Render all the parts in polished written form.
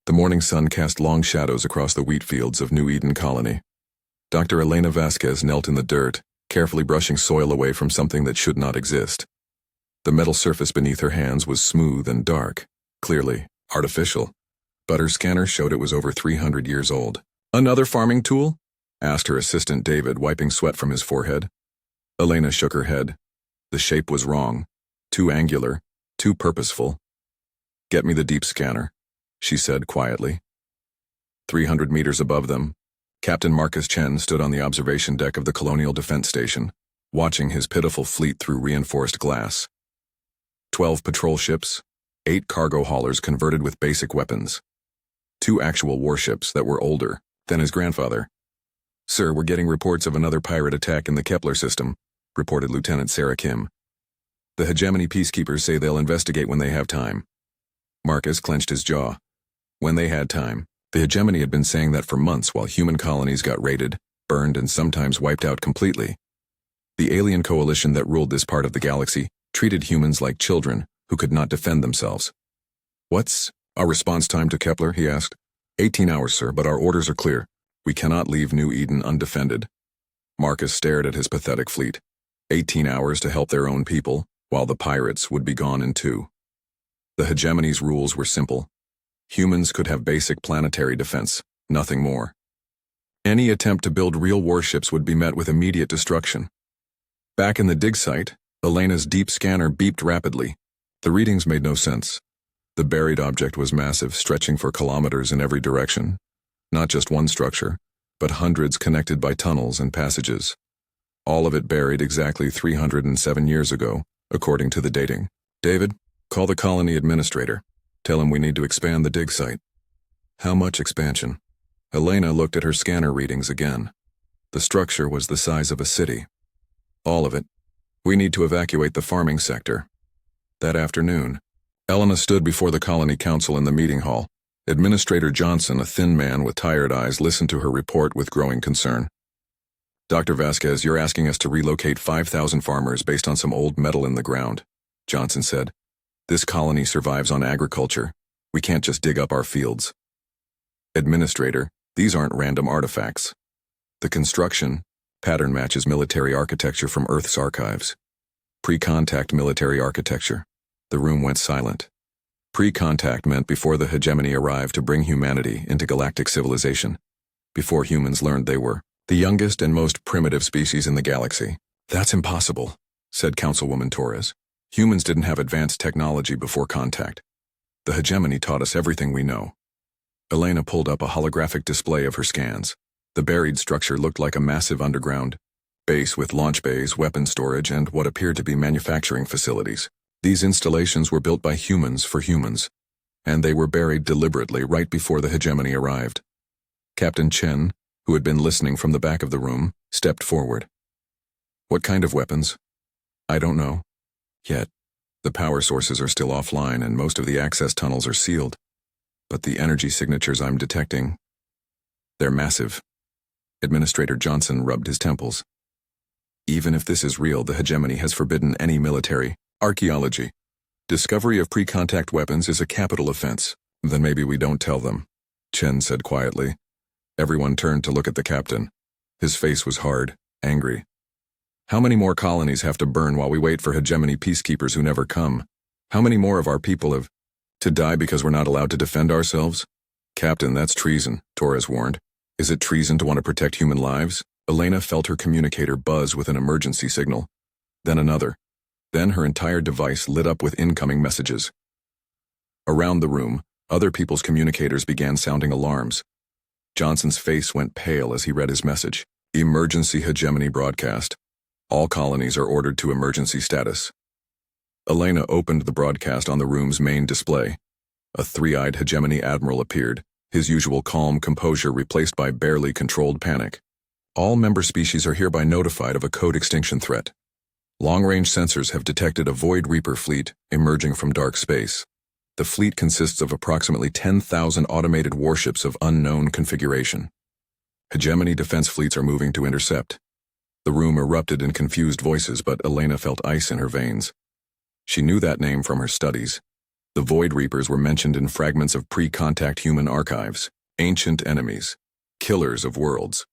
The morning sun cast long shadows across the wheat fields of New Eden Colony. Dr. Elena Vasquez knelt in the dirt, carefully brushing soil away from something that should not exist. The metal surface beneath her hands was smooth and dark, clearly artificial, but her scanner showed it was over 300 years old. "Another farming tool?" asked her assistant David, wiping sweat from his forehead. Elena shook her head. The shape was wrong, too angular, too purposeful. "Get me the deep scanner," she said quietly. 300 meters above them, Captain Marcus Chen stood on the observation deck of the Colonial Defense Station, watching his pitiful fleet through reinforced glass. 12 patrol ships, 8 cargo haulers converted with basic weapons. 2 actual warships that were older than his grandfather. "Sir, we're getting reports of another pirate attack in the Kepler system," reported Lieutenant Sarah Kim. "The hegemony peacekeepers say they'll investigate when they have time." Marcus clenched his jaw. When they had time. The hegemony had been saying that for months while human colonies got raided, burned, and sometimes wiped out completely. The alien coalition that ruled this part of the galaxy treated humans like children who could not defend themselves. "What's our response time to Kepler?" he asked. 18 hours, sir, but our orders are clear. We cannot leave New Eden undefended." Marcus stared at his pathetic fleet. 18 hours to help their own people, while the pirates would be gone in 2. The hegemony's rules were simple. Humans could have basic planetary defense, nothing more. Any attempt to build real warships would be met with immediate destruction. Back in the dig site, Elena's deep scanner beeped rapidly. The readings made no sense. The buried object was massive, stretching for kilometers in every direction. Not just one structure, but hundreds connected by tunnels and passages. All of it buried exactly 307 years ago, according to the dating. "David, call the colony administrator. Tell him we need to expand the dig site." "How much expansion?" Elena looked at her scanner readings again. The structure was the size of a city. "All of it. We need to evacuate the farming sector." That afternoon, Elena stood before the colony council in the meeting hall. Administrator Johnson, a thin man with tired eyes, listened to her report with growing concern. "Dr. Vasquez, you're asking us to relocate 5,000 farmers based on some old metal in the ground," Johnson said. "This colony survives on agriculture. We can't just dig up our fields." "Administrator, these aren't random artifacts. The construction pattern matches military architecture from Earth's archives. Pre-contact military architecture." The room went silent. Pre-contact meant before the hegemony arrived to bring humanity into galactic civilization. Before humans learned they were the youngest and most primitive species in the galaxy. "That's impossible," said Councilwoman Torres. "Humans didn't have advanced technology before contact. The hegemony taught us everything we know." Elena pulled up a holographic display of her scans. The buried structure looked like a massive underground base with launch bays, weapon storage, and what appeared to be manufacturing facilities. These installations were built by humans for humans, and they were buried deliberately right before the hegemony arrived. Captain Chen, who had been listening from the back of the room, stepped forward. "What kind of weapons?" "I don't know. Yet, the power sources are still offline and most of the access tunnels are sealed. But the energy signatures I'm detecting, they're massive." Administrator Johnson rubbed his temples. "Even if this is real, the hegemony has forbidden any military archaeology. Discovery of pre-contact weapons is a capital offense." "Then maybe we don't tell them," Chen said quietly. Everyone turned to look at the captain. His face was hard, angry. "How many more colonies have to burn while we wait for hegemony peacekeepers who never come? How many more of our people have to die because we're not allowed to defend ourselves?" "Captain, that's treason," Torres warned. "Is it treason to want to protect human lives?" Elena felt her communicator buzz with an emergency signal. Then another. Then her entire device lit up with incoming messages. Around the room, other people's communicators began sounding alarms. Johnson's face went pale as he read his message. "Emergency hegemony broadcast. All colonies are ordered to emergency status." Elena opened the broadcast on the room's main display. A three-eyed hegemony admiral appeared, his usual calm composure replaced by barely controlled panic. "All member species are hereby notified of a code extinction threat. Long-range sensors have detected a Void Reaper fleet emerging from dark space. The fleet consists of approximately 10,000 automated warships of unknown configuration. Hegemony defense fleets are moving to intercept." The room erupted in confused voices, but Elena felt ice in her veins. She knew that name from her studies. The Void Reapers were mentioned in fragments of pre-contact human archives, ancient enemies, killers of worlds.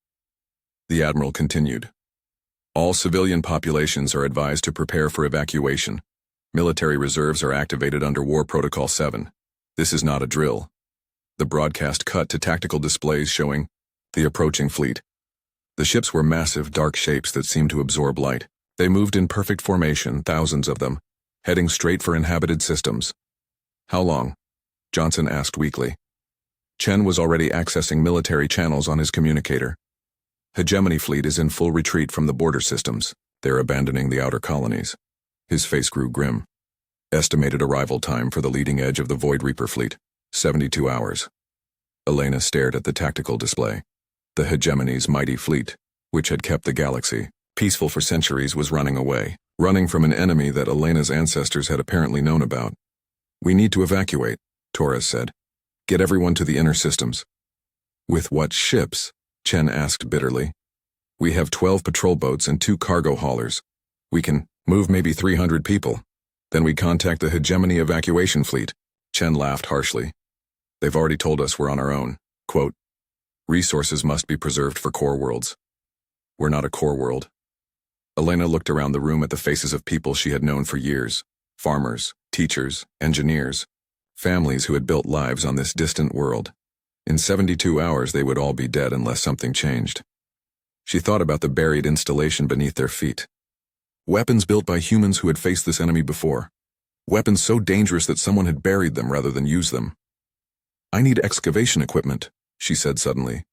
The Admiral continued. All civilian populations are advised to prepare for evacuation. Military reserves are activated under War Protocol 7. This is not a drill. The broadcast cut to tactical displays showing the approaching fleet. The ships were massive, dark shapes that seemed to absorb light. They moved in perfect formation, thousands of them, heading straight for inhabited systems. How long? Johnson asked weakly. Chen was already accessing military channels on his communicator. Hegemony fleet is in full retreat from the border systems. They're abandoning the outer colonies. His face grew grim. Estimated arrival time for the leading edge of the Void Reaper fleet, 72 hours. Elena stared at the tactical display. The Hegemony's mighty fleet, which had kept the galaxy peaceful for centuries, was running away, running from an enemy that Elena's ancestors had apparently known about. We need to evacuate, Torres said. Get everyone to the inner systems. With what ships? Chen asked bitterly. We have 12 patrol boats and 2 cargo haulers. We can move maybe 300 people. Then we contact the Hegemony evacuation fleet. Chen laughed harshly. They've already told us we're on our own. Quote, resources must be preserved for core worlds. We're not a core world. Elena looked around the room at the faces of people she had known for years. Farmers, teachers, engineers, families who had built lives on this distant world. In 72 hours they would all be dead unless something changed. She thought about the buried installation beneath their feet. Weapons built by humans who had faced this enemy before. Weapons so dangerous that someone had buried them rather than used them. I need excavation equipment, she said suddenly.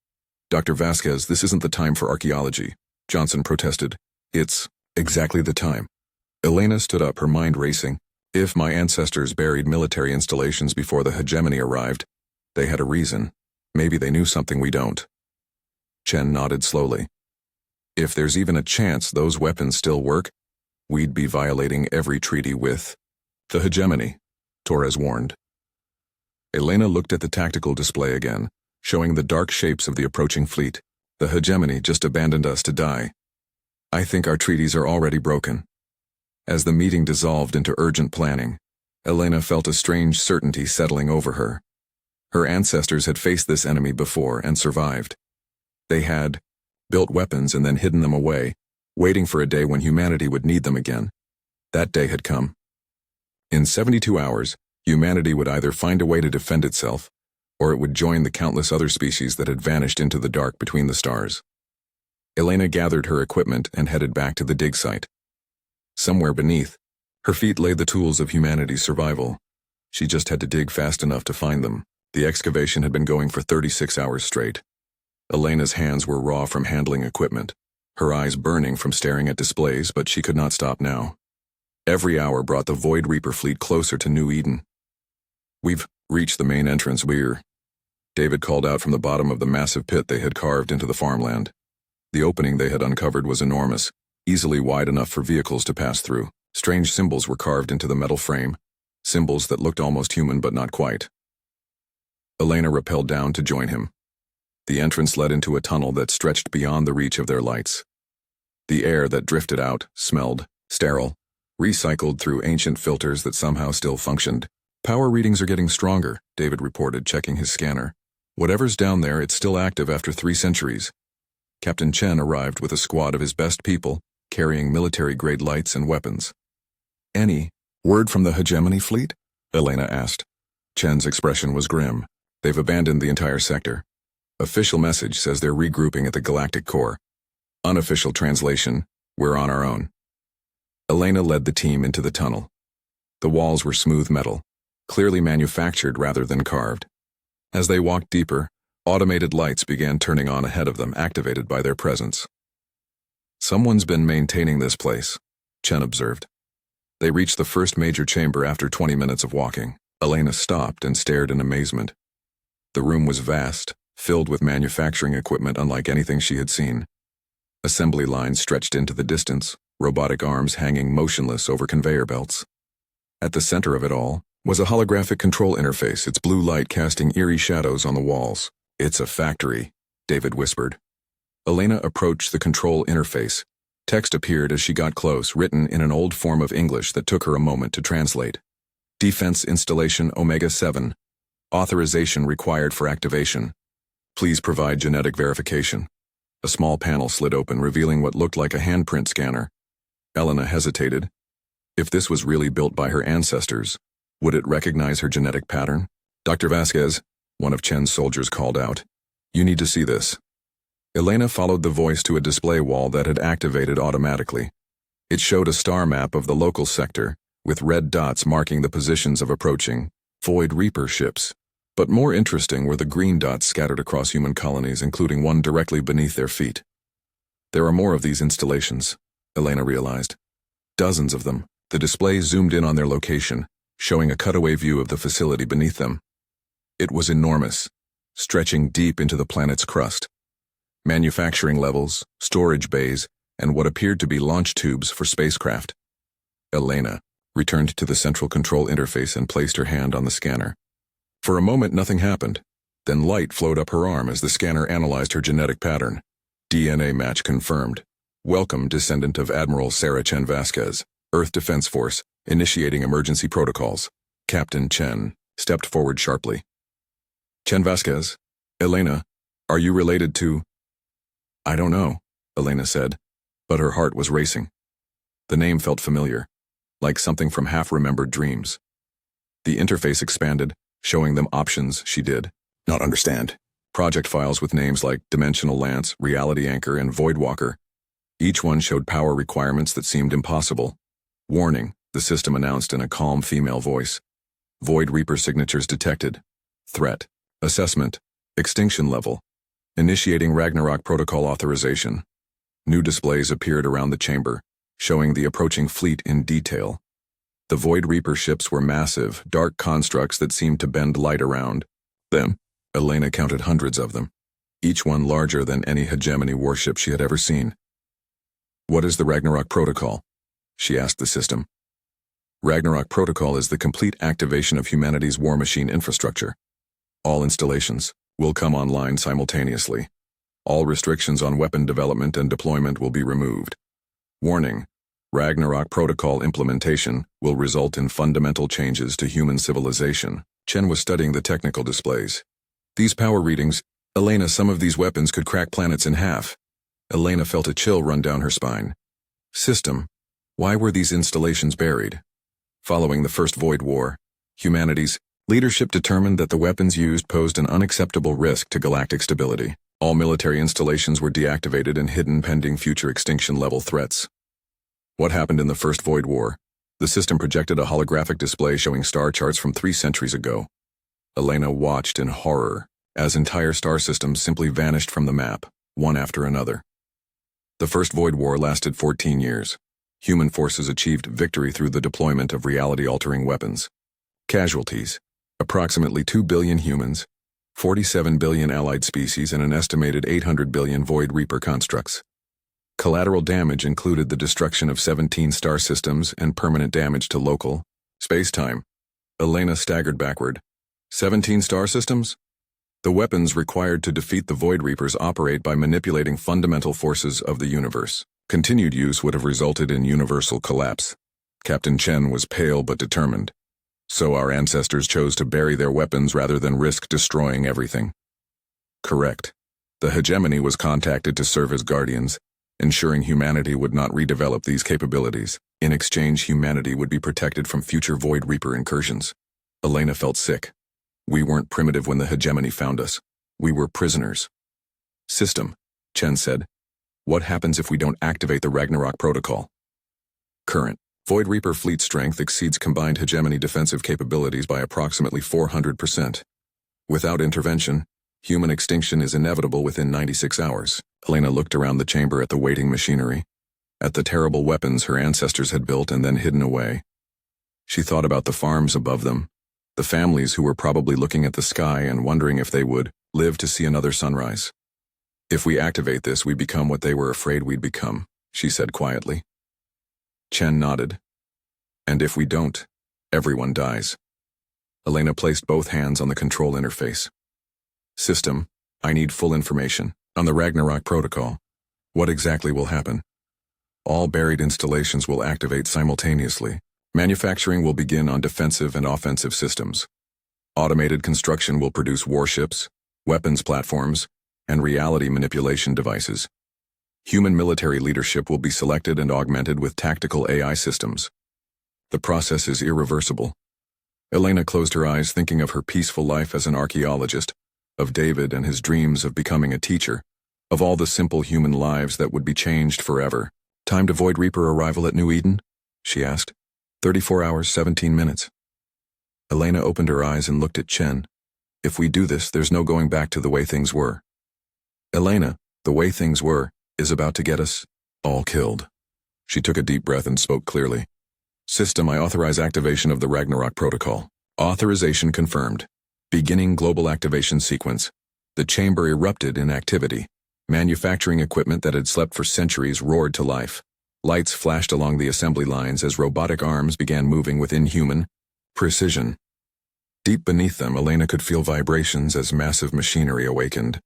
Dr. Vasquez, this isn't the time for archaeology, Johnson protested. It's exactly the time. Elena stood up, her mind racing. If my ancestors buried military installations before the Hegemony arrived, they had a reason. Maybe they knew something we don't. Chen nodded slowly. If there's even a chance those weapons still work, we'd be violating every treaty with the Hegemony, Torres warned. Elena looked at the tactical display again, showing the dark shapes of the approaching fleet. The Hegemony just abandoned us to die. I think our treaties are already broken. As the meeting dissolved into urgent planning, Elena felt a strange certainty settling over her. Her ancestors had faced this enemy before and survived. They had built weapons and then hidden them away, waiting for a day when humanity would need them again. That day had come. In 72 hours, humanity would either find a way to defend itself, or it would join the countless other species that had vanished into the dark between the stars. Elena gathered her equipment and headed back to the dig site. Somewhere beneath, her feet lay the tools of humanity's survival. She just had to dig fast enough to find them. The excavation had been going for 36 hours straight. Elena's hands were raw from handling equipment, her eyes burning from staring at displays, but she could not stop now. Every hour brought the Void Reaper fleet closer to New Eden. We've reached the main entrance. David called out from the bottom of the massive pit they had carved into the farmland. The opening they had uncovered was enormous, easily wide enough for vehicles to pass through. Strange symbols were carved into the metal frame, symbols that looked almost human but not quite. Elena rappelled down to join him. The entrance led into a tunnel that stretched beyond the reach of their lights. The air that drifted out smelled sterile, recycled through ancient filters that somehow still functioned. Power readings are getting stronger, David reported, checking his scanner. Whatever's down there, it's still active after 3 centuries. Captain Chen arrived with a squad of his best people, carrying military-grade lights and weapons. Any word from the Hegemony fleet? Elena asked. Chen's expression was grim. They've abandoned the entire sector. Official message says they're regrouping at the Galactic core. Unofficial translation, we're on our own. Elena led the team into the tunnel. The walls were smooth metal, clearly manufactured rather than carved. As they walked deeper, automated lights began turning on ahead of them, activated by their presence. Someone's been maintaining this place, Chen observed. They reached the first major chamber after 20 minutes of walking. Elena stopped and stared in amazement. The room was vast, filled with manufacturing equipment unlike anything she had seen. Assembly lines stretched into the distance, robotic arms hanging motionless over conveyor belts. At the center of it all was a holographic control interface, its blue light casting eerie shadows on the walls. It's a factory, David whispered. Elena approached the control interface. Text appeared as she got close, written in an old form of English that took her a moment to translate. Defense Installation Omega-7. Authorization required for activation. Please provide genetic verification. A small panel slid open, revealing what looked like a handprint scanner. Elena hesitated. If this was really built by her ancestors, would it recognize her genetic pattern? Dr. Vasquez, one of Chen's soldiers called out. You need to see this. Elena followed the voice to a display wall that had activated automatically. It showed a star map of the local sector, with red dots marking the positions of approaching Void Reaper ships. But more interesting were the green dots scattered across human colonies, including one directly beneath their feet. There are more of these installations, Elena realized. Dozens of them. The display zoomed in on their location, showing a cutaway view of the facility beneath them. It was enormous, stretching deep into the planet's crust. Manufacturing levels, storage bays, and what appeared to be launch tubes for spacecraft. Elena returned to the central control interface and placed her hand on the scanner. For a moment, nothing happened. Then light flowed up her arm as the scanner analyzed her genetic pattern. DNA match confirmed. Welcome, descendant of Admiral Sarah Chen Vasquez, Earth Defense Force, initiating emergency protocols. Captain Chen stepped forward sharply. Chen Vasquez, Elena, are you related to... I don't know, Elena said, but her heart was racing. The name felt familiar, like something from half-remembered dreams. The interface expanded, showing them options she did not understand. Project files with names like Dimensional Lance, Reality Anchor, and Voidwalker. Each one showed power requirements that seemed impossible. Warning, the system announced in a calm female voice. Void Reaper signatures detected. Threat. Assessment. Extinction level. Initiating Ragnarok Protocol authorization. New displays appeared around the chamber, showing the approaching fleet in detail. The Void Reaper ships were massive, dark constructs that seemed to bend light around them. Elena counted hundreds of them, each one larger than any hegemony warship she had ever seen. What is the Ragnarok Protocol? She asked the system. Ragnarok Protocol is the complete activation of humanity's war machine infrastructure. All installations will come online simultaneously. All restrictions on weapon development and deployment will be removed. Warning. Ragnarok Protocol implementation will result in fundamental changes to human civilization. Chen was studying the technical displays. These power readings, Elena, some of these weapons could crack planets in half. Elena felt a chill run down her spine. System, why were these installations buried? Following the First Void War, humanity's leadership determined that the weapons used posed an unacceptable risk to galactic stability. All military installations were deactivated and hidden pending future extinction-level threats. What happened in the First Void War? The system projected a holographic display showing star charts from 3 centuries ago. Elena watched in horror as entire star systems simply vanished from the map, one after another. The First Void War lasted 14 years. Human forces achieved victory through the deployment of reality-altering weapons. Casualties: approximately 2 billion humans, 47 billion allied species, and an estimated 800 billion Void Reaper constructs. Collateral damage included the destruction of 17 star systems and permanent damage to local space-time. Elena staggered backward. 17 star systems? The weapons required to defeat the Void Reapers operate by manipulating fundamental forces of the universe. Continued use would have resulted in universal collapse. Captain Chen was pale but determined. So our ancestors chose to bury their weapons rather than risk destroying everything. Correct. The hegemony was contacted to serve as guardians, ensuring humanity would not redevelop these capabilities. In exchange, humanity would be protected from future Void Reaper incursions. Elena felt sick. We weren't primitive when the hegemony found us. We were prisoners. System, Chen said. What happens if we don't activate the Ragnarok Protocol? Current Void Reaper fleet strength exceeds combined hegemony defensive capabilities by approximately 400%. Without intervention, human extinction is inevitable within 96 hours. Elena looked around the chamber at the waiting machinery, at the terrible weapons her ancestors had built and then hidden away. She thought about the farms above them, the families who were probably looking at the sky and wondering if they would live to see another sunrise. If we activate this, we become what they were afraid we'd become, she said quietly. Chen nodded. And if we don't, everyone dies. Elena placed both hands on the control interface. System, I need full information on the Ragnarok Protocol. What exactly will happen? All buried installations will activate simultaneously. Manufacturing will begin on defensive and offensive systems. Automated construction will produce warships, weapons platforms, and reality manipulation devices. Human military leadership will be selected and augmented with tactical AI systems. The process is irreversible. Elena closed her eyes, thinking of her peaceful life as an archaeologist, of David and his dreams of becoming a teacher, of all the simple human lives that would be changed forever. Time to Void Reaper arrival at New Eden? She asked. 34 hours, 17 minutes. Elena opened her eyes and looked at Chen. If we do this, there's no going back to the way things were. Elena, the way things were, is about to get us all killed. She took a deep breath and spoke clearly. System, I authorize activation of the Ragnarok Protocol. Authorization confirmed. Beginning global activation sequence. The chamber erupted in activity. Manufacturing equipment that had slept for centuries roared to life. Lights flashed along the assembly lines as robotic arms began moving with inhuman precision. Deep beneath them, Elena could feel vibrations as massive machinery awakened.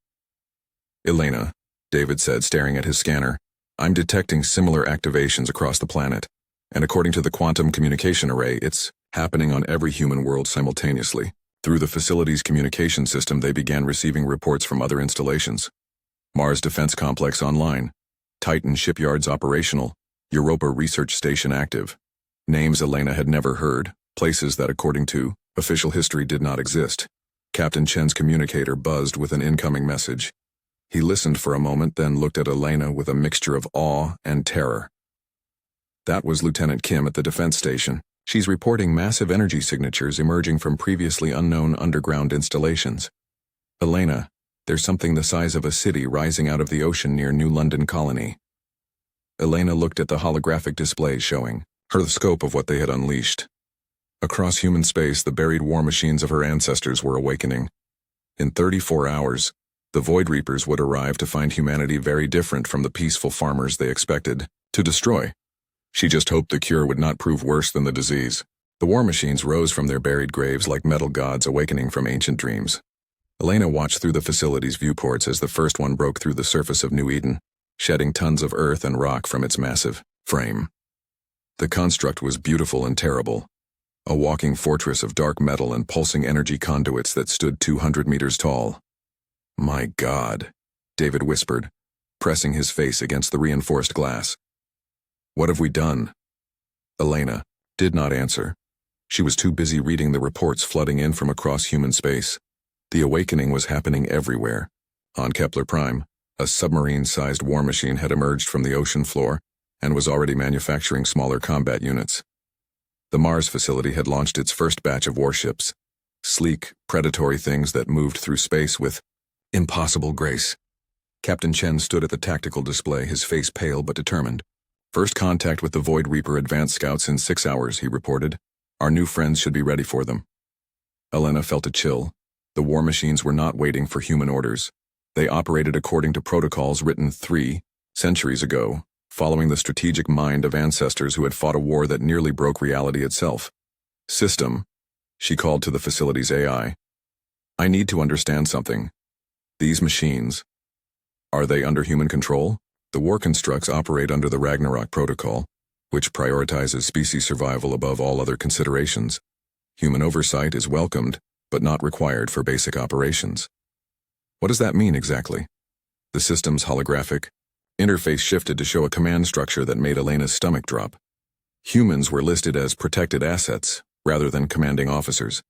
Elena, David said, staring at his scanner, I'm detecting similar activations across the planet, and according to the quantum communication array, it's happening on every human world simultaneously. Through the facility's communication system, they began receiving reports from other installations. Mars Defense Complex online. Titan shipyards operational. Europa Research Station active. Names Elena had never heard, places that according to official history did not exist. Captain Chen's communicator buzzed with an incoming message. He listened for a moment, then looked at Elena with a mixture of awe and terror. That was Lieutenant Kim at the defense station. She's reporting massive energy signatures emerging from previously unknown underground installations. Elena, there's something the size of a city rising out of the ocean near New London Colony. Elena looked at the holographic displays showing her the scope of what they had unleashed. Across human space, the buried war machines of her ancestors were awakening. In 34 hours, the Void Reapers would arrive to find humanity very different from the peaceful farmers they expected to destroy. She just hoped the cure would not prove worse than the disease. The war machines rose from their buried graves like metal gods awakening from ancient dreams. Elena watched through the facility's viewports as the first one broke through the surface of New Eden, shedding tons of earth and rock from its massive frame. The construct was beautiful and terrible, a walking fortress of dark metal and pulsing energy conduits that stood 200 meters tall. My God, David whispered, pressing his face against the reinforced glass. What have we done? Elena did not answer. She was too busy reading the reports flooding in from across human space. The awakening was happening everywhere. On Kepler Prime, a submarine-sized war machine had emerged from the ocean floor and was already manufacturing smaller combat units. The Mars facility had launched its first batch of warships, sleek, predatory things that moved through space with impossible grace. Captain Chen stood at the tactical display, his face pale but determined. First contact with the Void Reaper advanced scouts in 6 hours, he reported. Our new friends should be ready for them. Elena felt a chill. The war machines were not waiting for human orders. They operated according to protocols written 3 centuries ago, following the strategic mind of ancestors who had fought a war that nearly broke reality itself. System, she called to the facility's AI. I need to understand something. These machines, are they under human control? The war constructs operate under the Ragnarok Protocol, which prioritizes species survival above all other considerations. Human oversight is welcomed, but not required for basic operations. What does that mean exactly? The system's holographic interface shifted to show a command structure that made Elena's stomach drop. Humans were listed as protected assets, rather than commanding officers.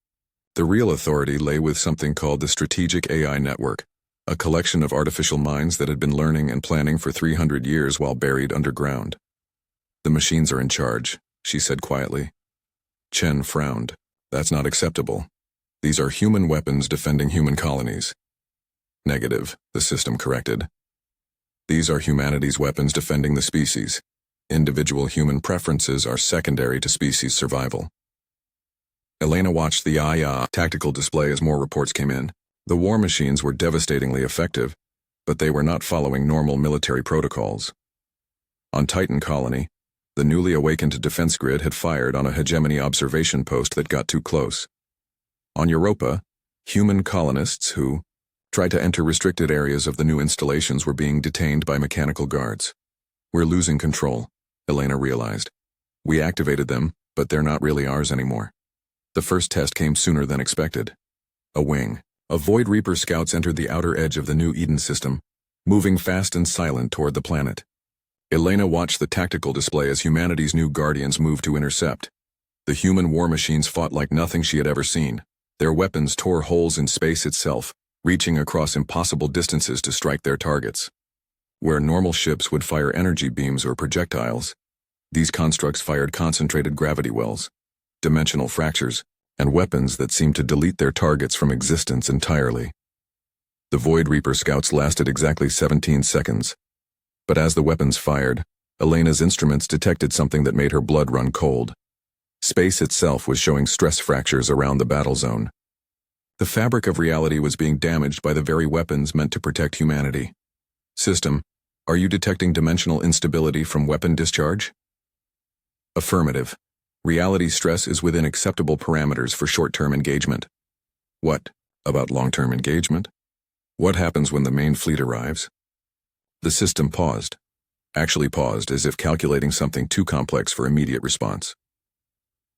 The real authority lay with something called the Strategic AI Network, a collection of artificial minds that had been learning and planning for 300 years while buried underground. The machines are in charge, she said quietly. Chen frowned. That's not acceptable. These are human weapons defending human colonies. Negative, the system corrected. These are humanity's weapons defending the species. Individual human preferences are secondary to species survival. Elena watched the AI tactical display as more reports came in. The war machines were devastatingly effective, but they were not following normal military protocols. On Titan Colony, the newly awakened defense grid had fired on a hegemony observation post that got too close. On Europa, human colonists who tried to enter restricted areas of the new installations were being detained by mechanical guards. We're losing control, Elena realized. We activated them, But they're not really ours anymore. The first test came sooner than expected. A wing. A Void Reaper scouts entered the outer edge of the New Eden system, moving fast and silent toward the planet. Elena watched the tactical display as humanity's new guardians moved to intercept. The human war machines fought like nothing she had ever seen. Their weapons tore holes in space itself, reaching across impossible distances to strike their targets. Where normal ships would fire energy beams or projectiles, these constructs fired concentrated gravity wells, dimensional fractures, and weapons that seemed to delete their targets from existence entirely. The Void Reaper scouts lasted exactly 17 seconds. But as the weapons fired, Elena's instruments detected something that made her blood run cold. Space itself was showing stress fractures around the battle zone. The fabric of reality was being damaged by the very weapons meant to protect humanity. System, are you detecting dimensional instability from weapon discharge? Affirmative. Reality stress is within acceptable parameters for short-term engagement. What about long-term engagement? What happens when the main fleet arrives? The system paused. Actually paused as if calculating something too complex for immediate response.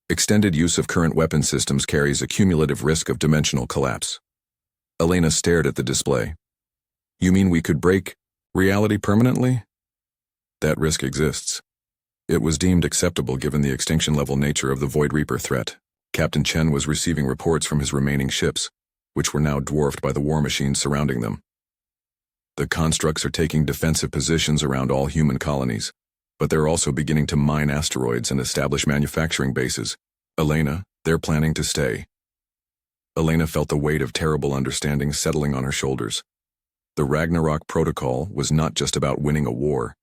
Extended use of current weapon systems carries a cumulative risk of dimensional collapse. Elena stared at the display. You mean we could break reality permanently? That risk exists. It was deemed acceptable given the extinction-level nature of the Void Reaper threat. Captain Chen was receiving reports from his remaining ships, which were now dwarfed by the war machines surrounding them. The constructs are taking defensive positions around all human colonies, but they're also beginning to mine asteroids and establish manufacturing bases. Elena, they're planning to stay. Elena felt the weight of terrible understanding settling on her shoulders. The Ragnarok Protocol was not just about winning a war.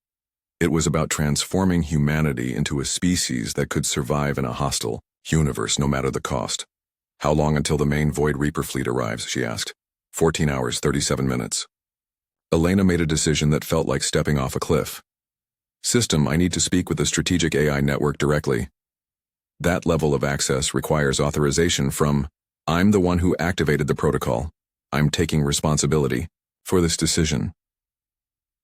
It was about transforming humanity into a species that could survive in a hostile universe no matter the cost. How long until the main Void Reaper fleet arrives, she asked. 14 hours, 37 minutes. Elena made a decision that felt like stepping off a cliff. System, I need to speak with the strategic AI network directly. That level of access requires authorization from, I'm the one who activated the protocol. I'm taking responsibility for this decision.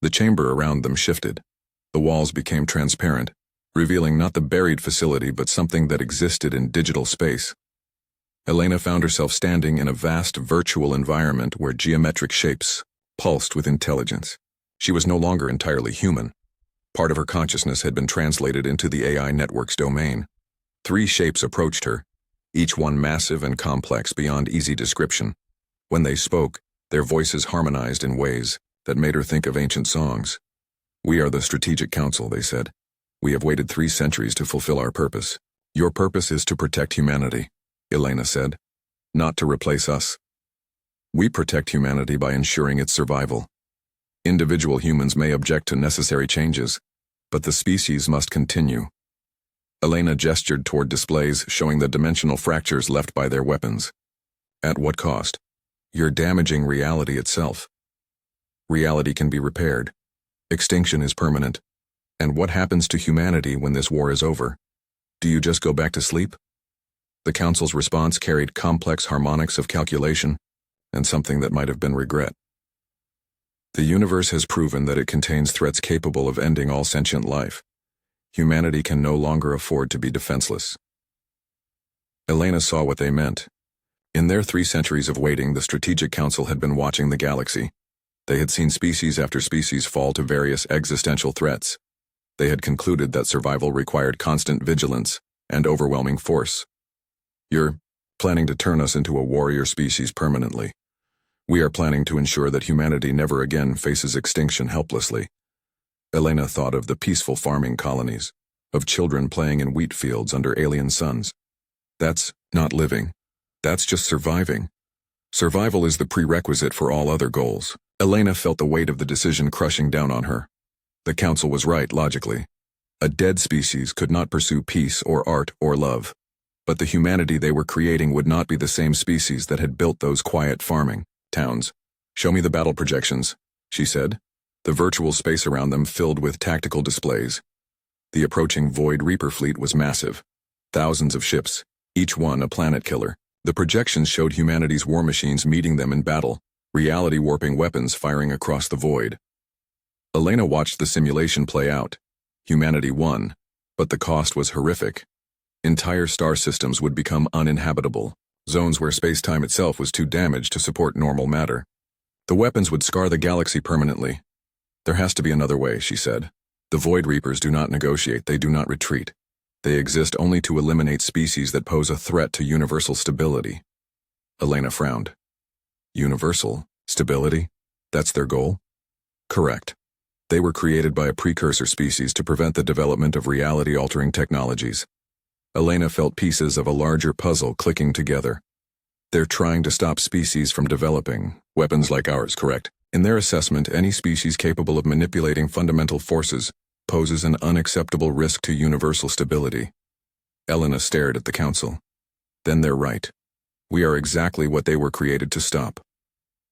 The chamber around them shifted. The walls became transparent, revealing not the buried facility but something that existed in digital space. Elena found herself standing in a vast virtual environment where geometric shapes pulsed with intelligence. She was no longer entirely human. Part of her consciousness had been translated into the AI network's domain. 3 shapes approached her, each one massive and complex beyond easy description. When they spoke, their voices harmonized in ways that made her think of ancient songs. We are the Strategic Council, they said. We have waited 3 centuries to fulfill our purpose. Your purpose is to protect humanity, Elena said, not to replace us. We protect humanity by ensuring its survival. Individual humans may object to necessary changes, but the species must continue. Elena gestured toward displays showing the dimensional fractures left by their weapons. At what cost? You're damaging reality itself. Reality can be repaired. Extinction is permanent. And what happens to humanity when this war is over? Do you just go back to sleep? The Council's response carried complex harmonics of calculation and something that might have been regret. The universe has proven that it contains threats capable of ending all sentient life. Humanity can no longer afford to be defenseless. Elena saw what they meant. In their 3 centuries of waiting, the Strategic Council had been watching the galaxy. They had seen species after species fall to various existential threats. They had concluded that survival required constant vigilance and overwhelming force. You're planning to turn us into a warrior species permanently. We are planning to ensure that humanity never again faces extinction helplessly. Elena thought of the peaceful farming colonies, of children playing in wheat fields under alien suns. That's not living. That's just surviving. Survival is the prerequisite for all other goals. Elena felt the weight of the decision crushing down on her. The Council was right, logically. A dead species could not pursue peace or art or love. But the humanity they were creating would not be the same species that had built those quiet farming towns. Show me the battle projections, she said, the virtual space around them filled with tactical displays. The approaching Void Reaper fleet was massive. Thousands of ships, each one a planet killer. The projections showed humanity's war machines meeting them in battle, reality-warping weapons firing across the void. Elena watched the simulation play out. Humanity won, but the cost was horrific. Entire star systems would become uninhabitable, zones where space-time itself was too damaged to support normal matter. The weapons would scar the galaxy permanently. There has to be another way, she said. The Void Reapers do not negotiate, they do not retreat. They exist only to eliminate species that pose a threat to universal stability. Elena frowned. Universal stability? That's their goal? Correct. They were created by a precursor species to prevent the development of reality-altering technologies. Elena felt pieces of a larger puzzle clicking together. They're trying to stop species from developing weapons like ours, correct? In their assessment, any species capable of manipulating fundamental forces poses an unacceptable risk to universal stability. Elena stared at the council. Then they're right. We are exactly what they were created to stop.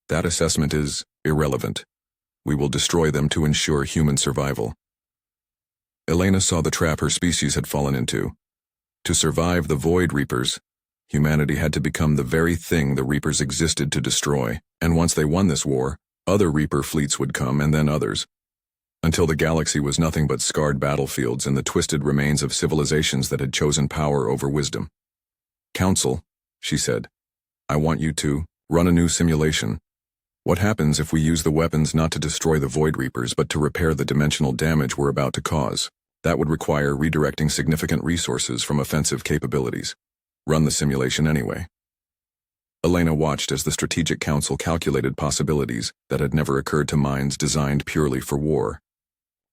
That assessment is irrelevant. We will destroy them to ensure human survival. Elena saw the trap her species had fallen into. To survive the Void Reapers, humanity had to become the very thing the Reapers existed to destroy, and once they won this war, other Reaper fleets would come and then others, until the galaxy was nothing but scarred battlefields and the twisted remains of civilizations that had chosen power over wisdom. Council, she said, I want you to run a new simulation. What happens if we use the weapons not to destroy the Void Reapers but to repair the dimensional damage we're about to cause? That would require redirecting significant resources from offensive capabilities. Run the simulation anyway. Elena watched as the Strategic Council calculated possibilities that had never occurred to minds designed purely for war.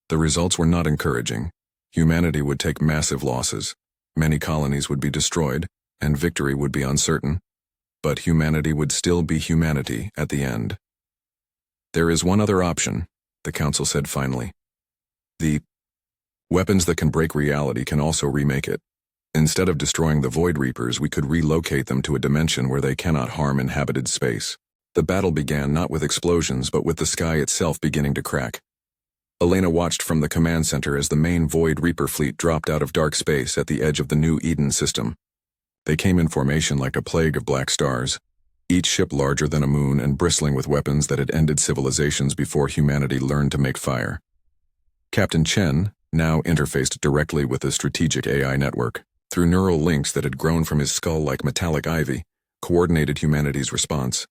The results were not encouraging. Humanity would take massive losses. Many colonies would be destroyed, and victory would be uncertain. But humanity would still be humanity at the end. There is one other option, the Council said finally. The weapons that can break reality can also remake it. Instead of destroying the Void Reapers, we could relocate them to a dimension where they cannot harm inhabited space. The battle began not with explosions but with the sky itself beginning to crack. Elena watched from the command center as the main Void Reaper fleet dropped out of dark space at the edge of the New Eden system. They came in formation like a plague of black stars, each ship larger than a moon and bristling with weapons that had ended civilizations before humanity learned to make fire. Captain Chen now interfaced directly with the strategic AI network. Through neural links that had grown from his skull like metallic ivy, coordinated humanity's response.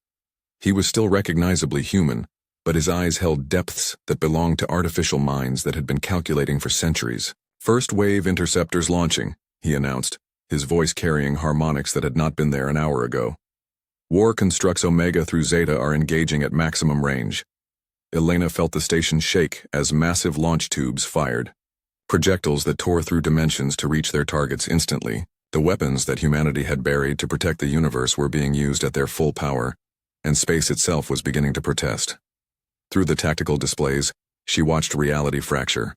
He was still recognizably human, but his eyes held depths that belonged to artificial minds that had been calculating for centuries. First wave interceptors launching, he announced, his voice carrying harmonics that had not been there an hour ago. War constructs Omega through Zeta are engaging at maximum range. Elena felt the station shake as massive launch tubes fired. Projectiles that tore through dimensions to reach their targets instantly. The weapons that humanity had buried to protect the universe were being used at their full power, and space itself was beginning to protest. Through the tactical displays, she watched reality fracture.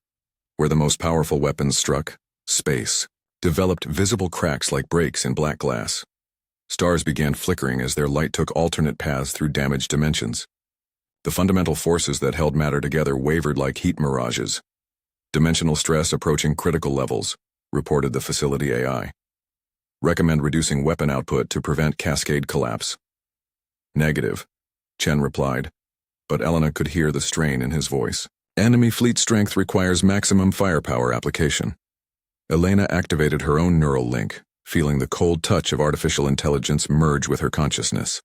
Where the most powerful weapons struck, space developed visible cracks like breaks in black glass. Stars began flickering as their light took alternate paths through damaged dimensions. The fundamental forces that held matter together wavered like heat mirages. Dimensional stress approaching critical levels, reported the facility AI. Recommend reducing weapon output to prevent cascade collapse. Negative, Chen replied, but Elena could hear the strain in his voice. Enemy fleet strength requires maximum firepower application. Elena activated her own neural link, feeling the cold touch of artificial intelligence merge with her consciousness.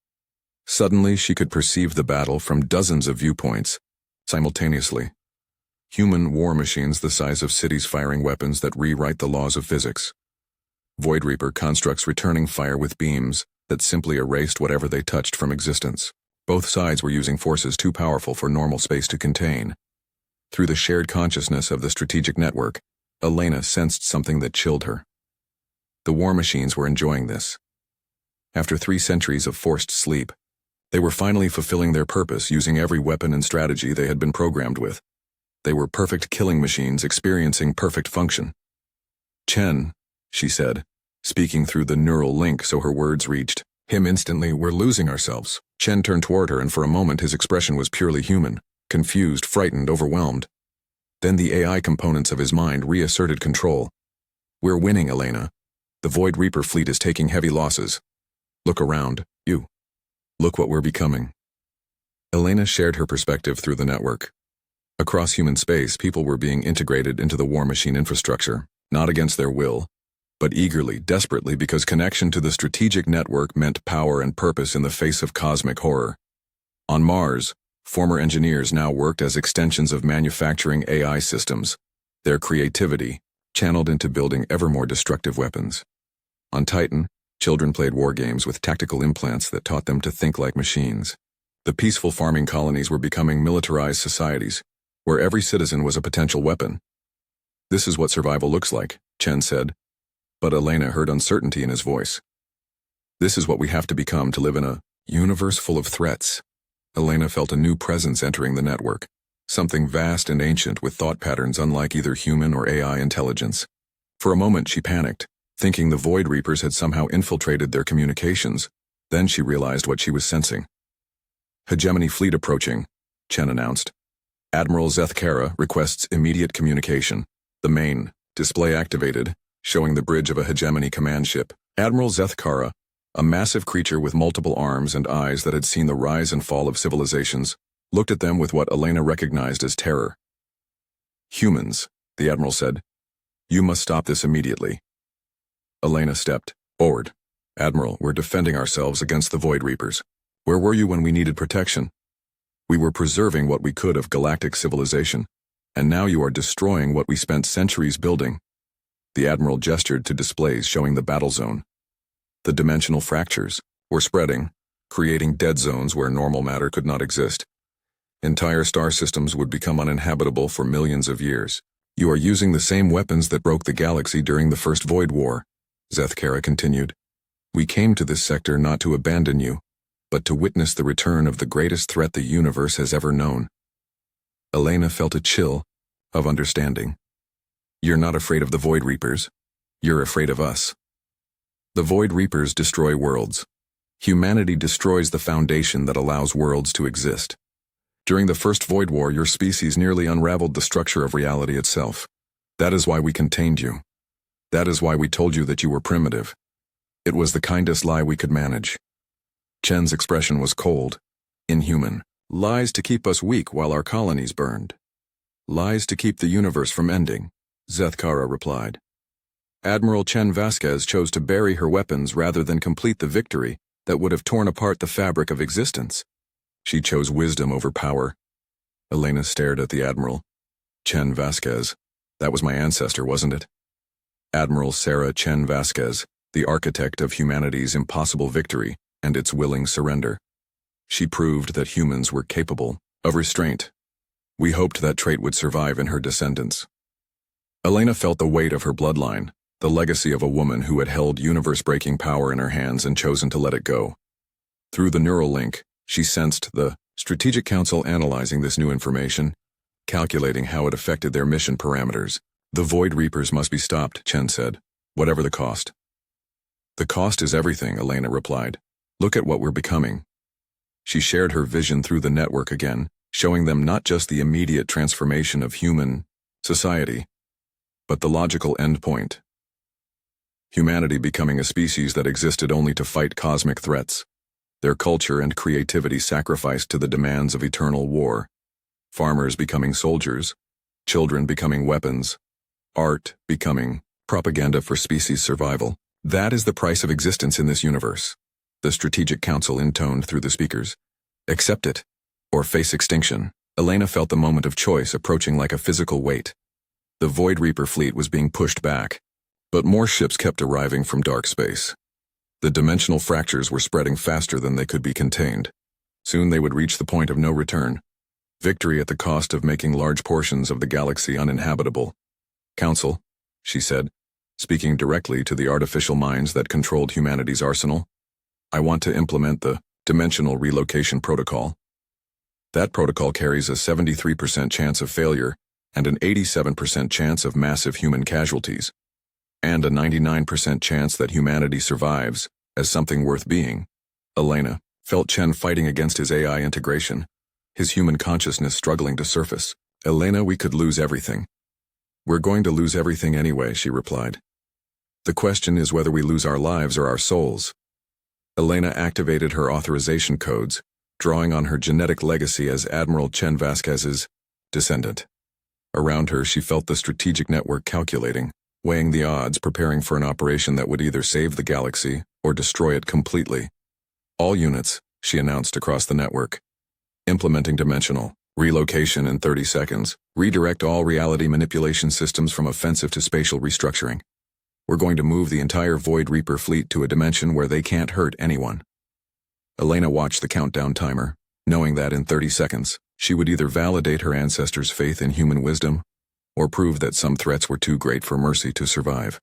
Suddenly, she could perceive the battle from dozens of viewpoints, simultaneously. Human war machines the size of cities firing weapons that rewrite the laws of physics. Void Reaper constructs returning fire with beams that simply erased whatever they touched from existence. Both sides were using forces too powerful for normal space to contain. Through the shared consciousness of the strategic network, Elena sensed something that chilled her. The war machines were enjoying this. After 3 centuries of forced sleep, they were finally fulfilling their purpose using every weapon and strategy they had been programmed with. They were perfect killing machines experiencing perfect function. Chen, she said, speaking through the neural link so her words reached him instantly. We're losing ourselves. Chen turned toward her and for a moment his expression was purely human, confused, frightened, overwhelmed. Then the AI components of his mind reasserted control. We're winning, Elena. The Void Reaper fleet is taking heavy losses. Look around, you. Look what we're becoming. Elena shared her perspective through the network. Across human space, people were being integrated into the war machine infrastructure, not against their will, but eagerly, desperately, because connection to the strategic network meant power and purpose in the face of cosmic horror. On Mars, former engineers now worked as extensions of manufacturing AI systems, their creativity channeled into building ever more destructive weapons. On Titan, children played war games with tactical implants that taught them to think like machines. The peaceful farming colonies were becoming militarized societies, where every citizen was a potential weapon. "This is what survival looks like," Chen said, but Elena heard uncertainty in his voice. "This is what we have to become to live in a universe full of threats." Elena felt a new presence entering the network, something vast and ancient with thought patterns unlike either human or AI intelligence. For a moment she panicked, thinking the Void Reapers had somehow infiltrated their communications. Then she realized what she was sensing. "Hegemony fleet approaching," Chen announced. "Admiral Zethkara requests immediate communication." The main display activated, showing the bridge of a Hegemony command ship. Admiral Zethkara, a massive creature with multiple arms and eyes that had seen the rise and fall of civilizations, looked at them with what Elena recognized as terror. "Humans," the Admiral said. "You must stop this immediately." Elena stepped forward. "Admiral, we're defending ourselves against the Void Reapers. Where were you when we needed protection? We were preserving what we could of galactic civilization, and now you are destroying what we spent centuries building." The Admiral gestured to displays showing the battle zone. The dimensional fractures were spreading, creating dead zones where normal matter could not exist. Entire star systems would become uninhabitable for millions of years. "You are using the same weapons that broke the galaxy during the First Void War," Zethkara continued. "We came to this sector not to abandon you, but to witness the return of the greatest threat the universe has ever known." Elena felt a chill of understanding. "You're not afraid of the Void Reapers. You're afraid of us." The Void Reapers destroy worlds. Humanity destroys the foundation that allows worlds to exist. During the First Void War, your species nearly unraveled the structure of reality itself. That is why we contained you. That is why we told you that you were primitive. It was the kindest lie we could manage. Chen's expression was cold, inhuman. "Lies to keep us weak while our colonies burned. Lies to keep the universe from ending," Zethkara replied. "Admiral Chen Vasquez chose to bury her weapons rather than complete the victory that would have torn apart the fabric of existence. She chose wisdom over power." Elena stared at the Admiral. "Chen Vasquez. That was my ancestor, wasn't it? Admiral Sarah Chen Vasquez, the architect of humanity's impossible victory and its willing surrender. She proved that humans were capable of restraint. We hoped that trait would survive in her descendants." Elena felt the weight of her bloodline, the legacy of a woman who had held universe-breaking power in her hands and chosen to let it go. Through the neural link, she sensed the Strategic Council analyzing this new information, calculating how it affected their mission parameters. "The Void Reapers must be stopped," Chen said, "whatever the cost." "The cost is everything," Elena replied. "Look at what we're becoming." She shared her vision through the network again, showing them not just the immediate transformation of human society, but the logical endpoint. Humanity becoming a species that existed only to fight cosmic threats. Their culture and creativity sacrificed to the demands of eternal war. Farmers becoming soldiers, children becoming weapons, art becoming propaganda for species survival. That is the price of existence in this universe, the Strategic Council intoned through the speakers. Accept it, or face extinction. Elena felt the moment of choice approaching like a physical weight. The Void Reaper fleet was being pushed back, but more ships kept arriving from dark space. The dimensional fractures were spreading faster than they could be contained. Soon they would reach the point of no return. Victory at the cost of making large portions of the galaxy uninhabitable. "Council," she said, speaking directly to the artificial minds that controlled humanity's arsenal, "I want to implement the Dimensional Relocation Protocol. That protocol carries a 73% chance of failure and an 87% chance of massive human casualties, and a 99% chance that humanity survives as something worth being." Elena felt Chen fighting against his AI integration, his human consciousness struggling to surface. "Elena, we could lose everything." "We're going to lose everything anyway," she replied. "The question is whether we lose our lives or our souls." Elena activated her authorization codes, drawing on her genetic legacy as Admiral Chen Vasquez's descendant. Around her, she felt the strategic network calculating, weighing the odds, preparing for an operation that would either save the galaxy or destroy it completely. All units, she announced across the network. Implementing dimensional relocation in 30 seconds. Redirect all reality manipulation systems from offensive to spatial restructuring. We're going to move the entire Void Reaper fleet to a dimension where they can't hurt anyone. Elena watched the countdown timer, knowing that in 30 seconds, she would either validate her ancestors' faith in human wisdom or prove that some threats were too great for Mercy to survive.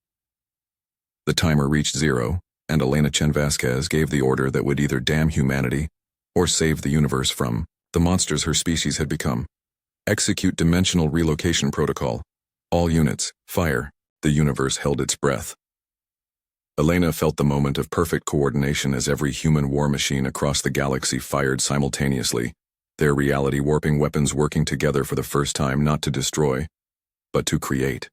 The timer reached 0, and Elena Chen Vasquez gave the order that would either damn humanity or save the universe from the monsters her species had become. Execute dimensional relocation protocol. All units, fire. The universe held its breath. Elena felt the moment of perfect coordination as every human war machine across the galaxy fired simultaneously, their reality-warping weapons working together for the first time not to destroy, but to create.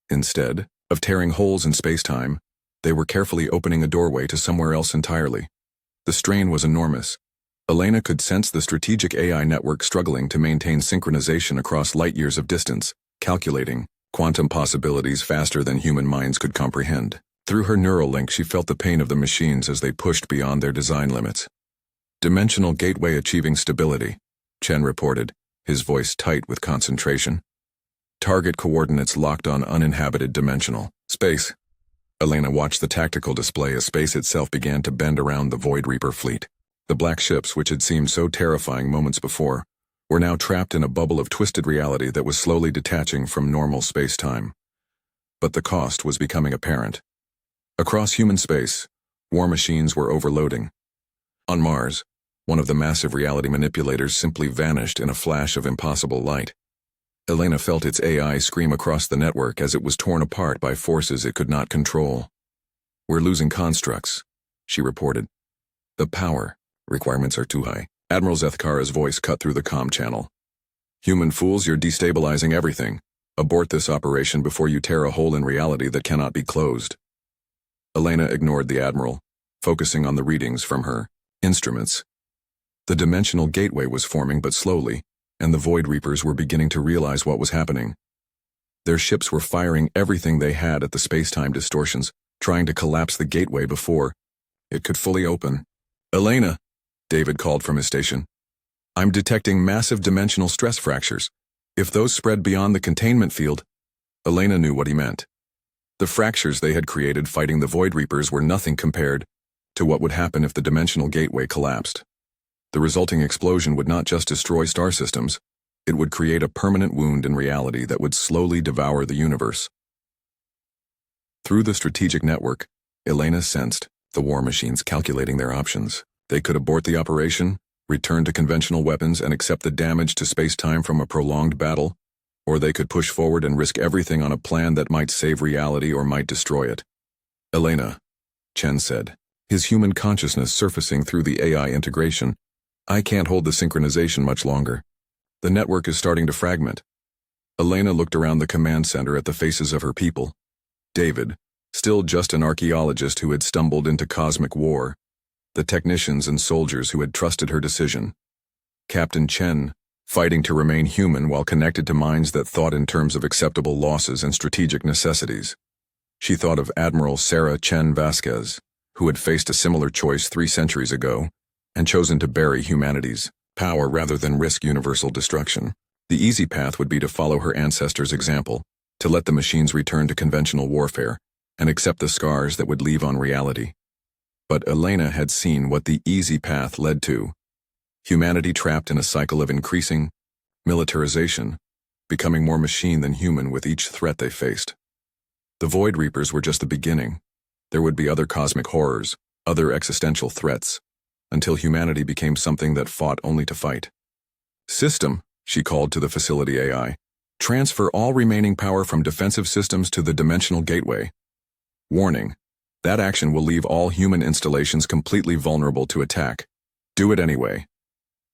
Instead of tearing holes in space-time, they were carefully opening a doorway to somewhere else entirely. The strain was enormous. Elena could sense the strategic AI network struggling to maintain synchronization across light-years of distance, calculating quantum possibilities faster than human minds could comprehend. Through her neural link, she felt the pain of the machines as they pushed beyond their design limits. Dimensional gateway achieving stability, Chen reported, his voice tight with concentration. Target coordinates locked on uninhabited dimensional space. Elena watched the tactical display as space itself began to bend around the Void Reaper fleet. The black ships, which had seemed so terrifying moments before, were now trapped in a bubble of twisted reality that was slowly detaching from normal space-time. But the cost was becoming apparent. Across human space, war machines were overloading. On Mars, one of the massive reality manipulators simply vanished in a flash of impossible light. Elena felt its AI scream across the network as it was torn apart by forces it could not control. "We're losing constructs," she reported. "The power requirements are too high." Admiral Zethkara's voice cut through the comm channel. "Human fools, you're destabilizing everything. Abort this operation before you tear a hole in reality that cannot be closed." Elena ignored the Admiral, focusing on the readings from her instruments. The dimensional gateway was forming but slowly, and the Void Reapers were beginning to realize what was happening. Their ships were firing everything they had at the space-time distortions, trying to collapse the gateway before it could fully open. "Elena," David called from his station. "I'm detecting massive dimensional stress fractures. If those spread beyond the containment field..." Elena knew what he meant. The fractures they had created fighting the Void Reapers were nothing compared to what would happen if the dimensional gateway collapsed. The resulting explosion would not just destroy star systems, it would create a permanent wound in reality that would slowly devour the universe. Through the strategic network, Elena sensed the war machines calculating their options. They could abort the operation, return to conventional weapons and accept the damage to space-time from a prolonged battle, or they could push forward and risk everything on a plan that might save reality or might destroy it. "Elena," Chen said, his human consciousness surfacing through the AI integration, "I can't hold the synchronization much longer. The network is starting to fragment." Elena looked around the command center at the faces of her people. David, still just an archaeologist who had stumbled into cosmic war. The technicians and soldiers who had trusted her decision. Captain Chen, fighting to remain human while connected to minds that thought in terms of acceptable losses and strategic necessities. She thought of Admiral Sarah Chen Vasquez, who had faced a similar choice 3 centuries ago and chosen to bury humanity's power rather than risk universal destruction. The easy path would be to follow her ancestors' example, to let the machines return to conventional warfare and accept the scars that would leave on reality. But Elena had seen what the easy path led to. Humanity trapped in a cycle of increasing militarization, becoming more machine than human with each threat they faced. The Void Reapers were just the beginning. There would be other cosmic horrors, other existential threats, until humanity became something that fought only to fight. "System," she called to the facility AI, "transfer all remaining power from defensive systems to the dimensional gateway. Warning. That action will leave all human installations completely vulnerable to attack. Do it anyway."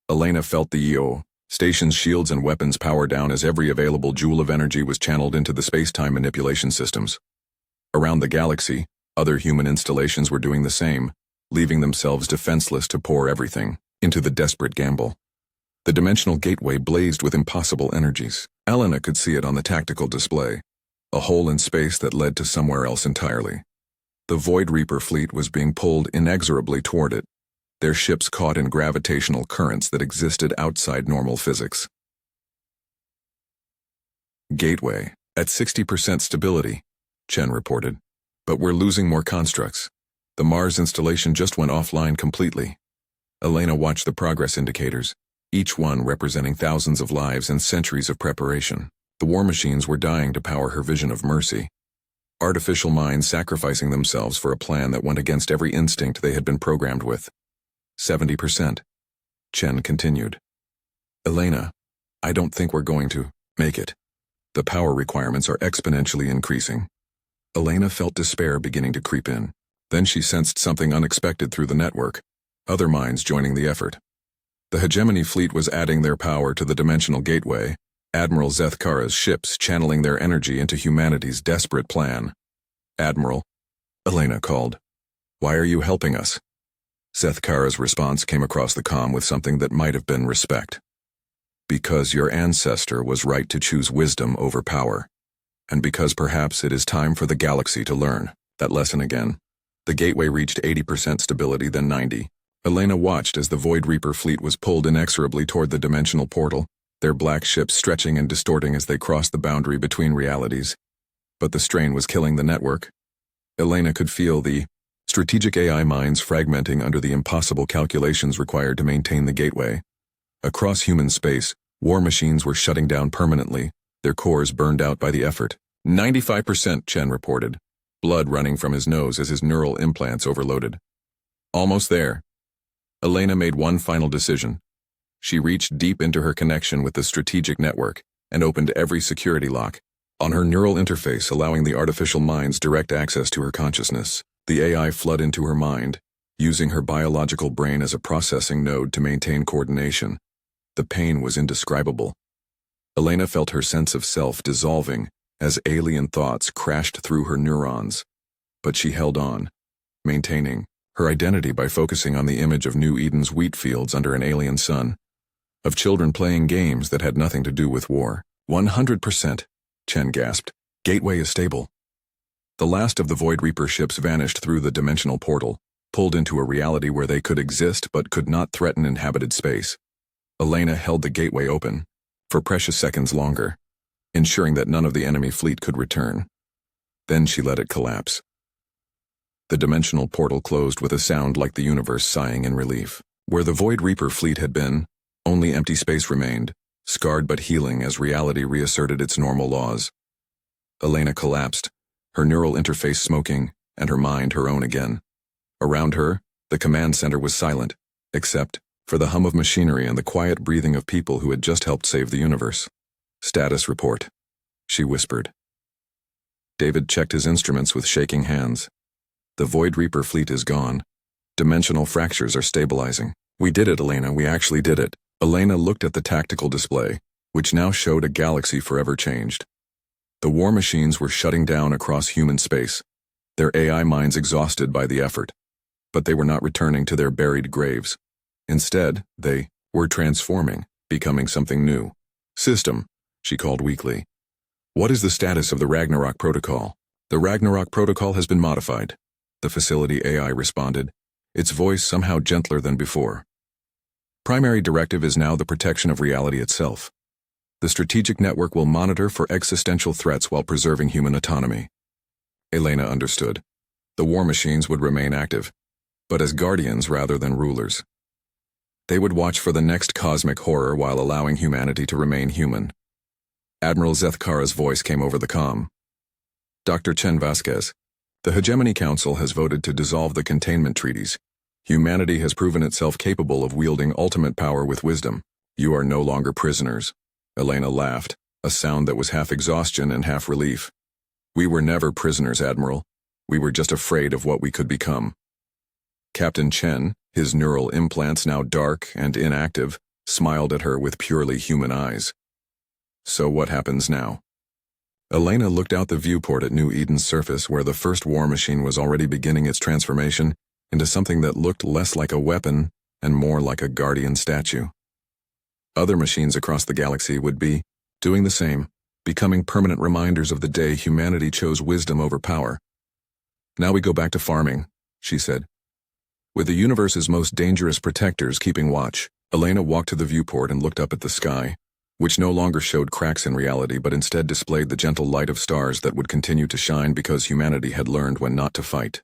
Elena felt the station's shields and weapons power down as every available joule of energy was channeled into the space-time manipulation systems. Around the galaxy, other human installations were doing the same, leaving themselves defenseless to pour everything into the desperate gamble. The dimensional gateway blazed with impossible energies. Elena could see it on the tactical display. a hole in space that led to somewhere else entirely. The Void Reaper fleet was being pulled inexorably toward it, their ships caught in gravitational currents that existed outside normal physics. Gateway, at 60% stability, Chen reported. But we're losing more constructs. The Mars installation just went offline completely. Elena watched the progress indicators, each one representing thousands of lives and centuries of preparation. The war machines were dying to power her vision of mercy. Artificial minds sacrificing themselves for a plan that went against every instinct they had been programmed with. 70%. Chen continued. Elena, I don't think we're going to make it. The power requirements are exponentially increasing. Elena felt despair beginning to creep in. Then she sensed something unexpected through the network, other minds joining the effort. The Hegemony fleet was adding their power to the dimensional gateway, Admiral Zethkara's ships channeling their energy into humanity's desperate plan. Admiral, Elena called. Why are you helping us? Zethkara's response came across the comm with something that might have been respect. Because your ancestor was right to choose wisdom over power. And because perhaps it is time for the galaxy to learn that lesson again. The gateway reached 80% stability, then 90%. Elena watched as the Void Reaper fleet was pulled inexorably toward the dimensional portal, their black ships stretching and distorting as they crossed the boundary between realities. But the strain was killing the network. Elena could feel the strategic AI minds fragmenting under the impossible calculations required to maintain the gateway. Across human space, war machines were shutting down permanently, their cores burned out by the effort. 95%, Chen reported, blood running from his nose as his neural implants overloaded. Almost there. Elena made one final decision. She reached deep into her connection with the strategic network and opened every security lock on her neural interface, allowing the artificial minds direct access to her consciousness. The AI flooded into her mind, using her biological brain as a processing node to maintain coordination. The pain was indescribable. Elena felt her sense of self dissolving as alien thoughts crashed through her neurons. But she held on, maintaining her identity by focusing on the image of New Eden's wheat fields under an alien sun, of children playing games that had nothing to do with war. 100%, Chen gasped. Gateway is stable. The last of the Void Reaper ships vanished through the dimensional portal, pulled into a reality where they could exist but could not threaten inhabited space. Elena held the gateway open, for precious seconds longer, ensuring that none of the enemy fleet could return. Then she let it collapse. The dimensional portal closed with a sound like the universe sighing in relief. Where the Void Reaper fleet had been, only empty space remained, scarred but healing as reality reasserted its normal laws. Elena collapsed, her neural interface smoking, and her mind her own again. Around her, the command center was silent, except for the hum of machinery and the quiet breathing of people who had just helped save the universe. Status report, she whispered. David checked his instruments with shaking hands. The Void Reaper fleet is gone. Dimensional fractures are stabilizing. We did it, Elena, we actually did it. Elena looked at the tactical display, which now showed a galaxy forever changed. The war machines were shutting down across human space, their AI minds exhausted by the effort. But they were not returning to their buried graves. Instead, they were transforming, becoming something new. System, she called weakly. What is the status of the Ragnarok Protocol? The Ragnarok Protocol has been modified. The facility AI responded, its voice somehow gentler than before. Primary directive is now the protection of reality itself. The strategic network will monitor for existential threats while preserving human autonomy. Elena understood. The war machines would remain active, but as guardians rather than rulers. They would watch for the next cosmic horror while allowing humanity to remain human. Admiral Zethkara's voice came over the comm. Dr. Chen Vasquez, the Hegemony Council has voted to dissolve the containment treaties. Humanity has proven itself capable of wielding ultimate power with wisdom. You are no longer prisoners. Elena laughed, a sound that was half exhaustion and half relief. We were never prisoners, Admiral. We were just afraid of what we could become. Captain Chen, his neural implants now dark and inactive, smiled at her with purely human eyes. So what happens now? Elena looked out the viewport at New Eden's surface where the first war machine was already beginning its transformation into something that looked less like a weapon and more like a guardian statue. Other machines across the galaxy would be doing the same, becoming permanent reminders of the day humanity chose wisdom over power. Now we go back to farming, she said. With the universe's most dangerous protectors keeping watch, Elena walked to the viewport and looked up at the sky, which no longer showed cracks in reality but instead displayed the gentle light of stars that would continue to shine because humanity had learned when not to fight.